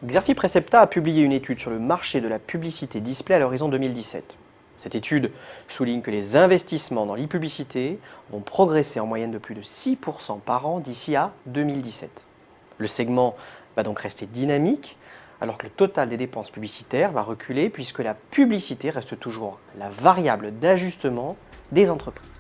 Xerfi Precepta a publié une étude sur le marché de la publicité display à l'horizon 2017. Cette étude souligne que les investissements dans l'e-publicité vont progresser en moyenne de plus de 6% par an d'ici à 2017. Le segment va donc rester dynamique, alors que le total des dépenses publicitaires va reculer puisque la publicité reste toujours la variable d'ajustement des entreprises.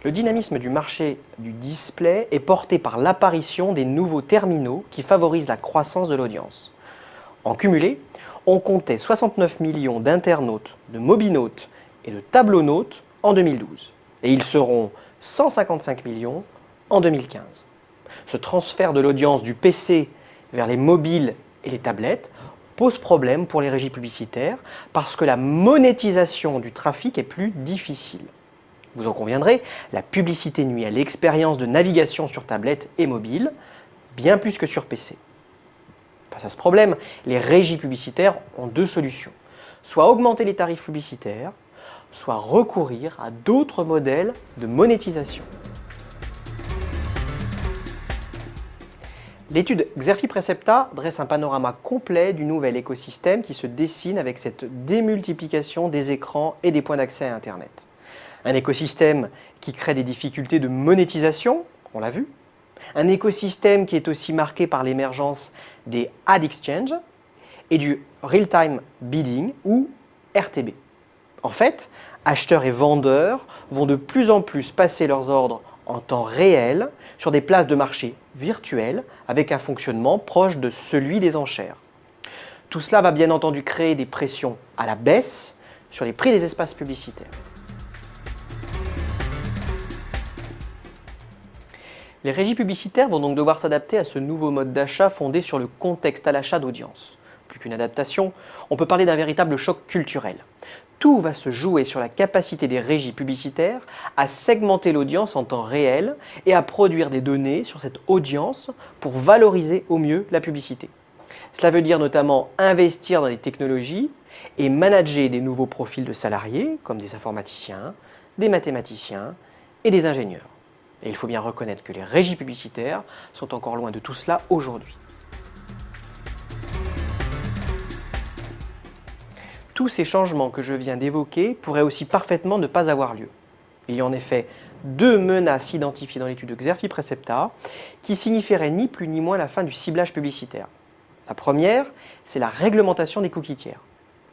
Le dynamisme du marché du display est porté par l'apparition des nouveaux terminaux qui favorisent la croissance de l'audience. En cumulé, on comptait 69 millions d'internautes, de mobinautes et de tablonautes en 2012. Et ils seront 155 millions en 2015. Ce transfert de l'audience du PC vers les mobiles et les tablettes pose problème pour les régies publicitaires parce que la monétisation du trafic est plus difficile. Vous en conviendrez, la publicité nuit à l'expérience de navigation sur tablette et mobile, bien plus que sur PC. Face à ce problème, les régies publicitaires ont deux solutions. Soit augmenter les tarifs publicitaires, soit recourir à d'autres modèles de monétisation. L'étude Xerfi Precepta dresse un panorama complet du nouvel écosystème qui se dessine avec cette démultiplication des écrans et des points d'accès à Internet. Un écosystème qui crée des difficultés de monétisation, on l'a vu. Un écosystème qui est aussi marqué par l'émergence des ad exchange et du real-time bidding ou RTB. En fait, acheteurs et vendeurs vont de plus en plus passer leurs ordres en temps réel sur des places de marché virtuelles avec un fonctionnement proche de celui des enchères. Tout cela va bien entendu créer des pressions à la baisse sur les prix des espaces publicitaires. Les régies publicitaires vont donc devoir s'adapter à ce nouveau mode d'achat fondé sur le contexte à l'achat d'audience. Plus qu'une adaptation, on peut parler d'un véritable choc culturel. Tout va se jouer sur la capacité des régies publicitaires à segmenter l'audience en temps réel et à produire des données sur cette audience pour valoriser au mieux la publicité. Cela veut dire notamment investir dans des technologies et manager des nouveaux profils de salariés comme des informaticiens, des mathématiciens et des ingénieurs. Et il faut bien reconnaître que les régies publicitaires sont encore loin de tout cela aujourd'hui. Tous ces changements que je viens d'évoquer pourraient aussi parfaitement ne pas avoir lieu. Il y a en effet deux menaces identifiées dans l'étude de Xerfi Precepta qui signifieraient ni plus ni moins la fin du ciblage publicitaire. La première, c'est la réglementation des cookies tiers.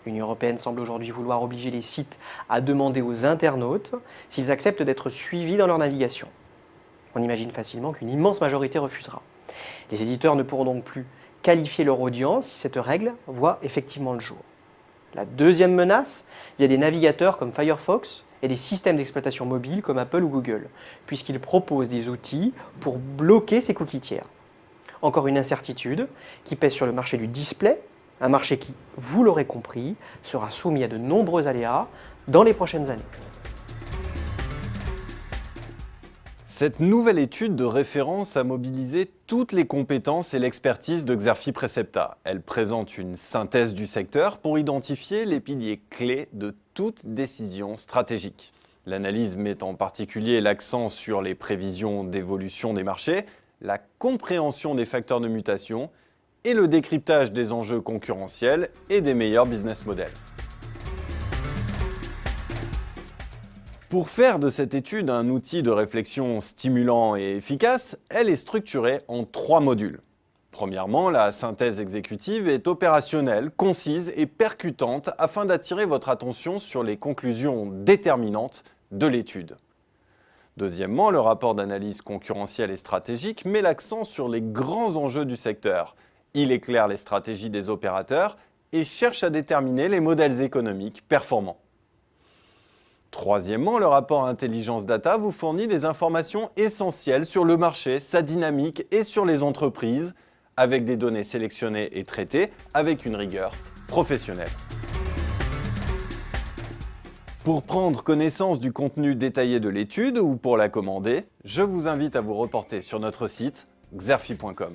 L'Union européenne semble aujourd'hui vouloir obliger les sites à demander aux internautes s'ils acceptent d'être suivis dans leur navigation. On imagine facilement qu'une immense majorité refusera. Les éditeurs ne pourront donc plus qualifier leur audience si cette règle voit effectivement le jour. La deuxième menace via des navigateurs comme Firefox et des systèmes d'exploitation mobile comme Apple ou Google, puisqu'ils proposent des outils pour bloquer ces cookies tiers. Encore une incertitude qui pèse sur le marché du display, un marché qui, vous l'aurez compris, sera soumis à de nombreux aléas dans les prochaines années. Cette nouvelle étude de référence a mobilisé toutes les compétences et l'expertise de Xerfi Precepta. Elle présente une synthèse du secteur pour identifier les piliers clés de toute décision stratégique. L'analyse met en particulier l'accent sur les prévisions d'évolution des marchés, la compréhension des facteurs de mutation et le décryptage des enjeux concurrentiels et des meilleurs business models. Pour faire de cette étude un outil de réflexion stimulant et efficace, elle est structurée en 3 modules. Premièrement, la synthèse exécutive est opérationnelle, concise et percutante afin d'attirer votre attention sur les conclusions déterminantes de l'étude. Deuxièmement, le rapport d'analyse concurrentielle et stratégique met l'accent sur les grands enjeux du secteur. Il éclaire les stratégies des opérateurs et cherche à déterminer les modèles économiques performants. Troisièmement, le rapport Intelligence Data vous fournit des informations essentielles sur le marché, sa dynamique et sur les entreprises, avec des données sélectionnées et traitées avec une rigueur professionnelle. Pour prendre connaissance du contenu détaillé de l'étude ou pour la commander, je vous invite à vous reporter sur notre site xerfi.com.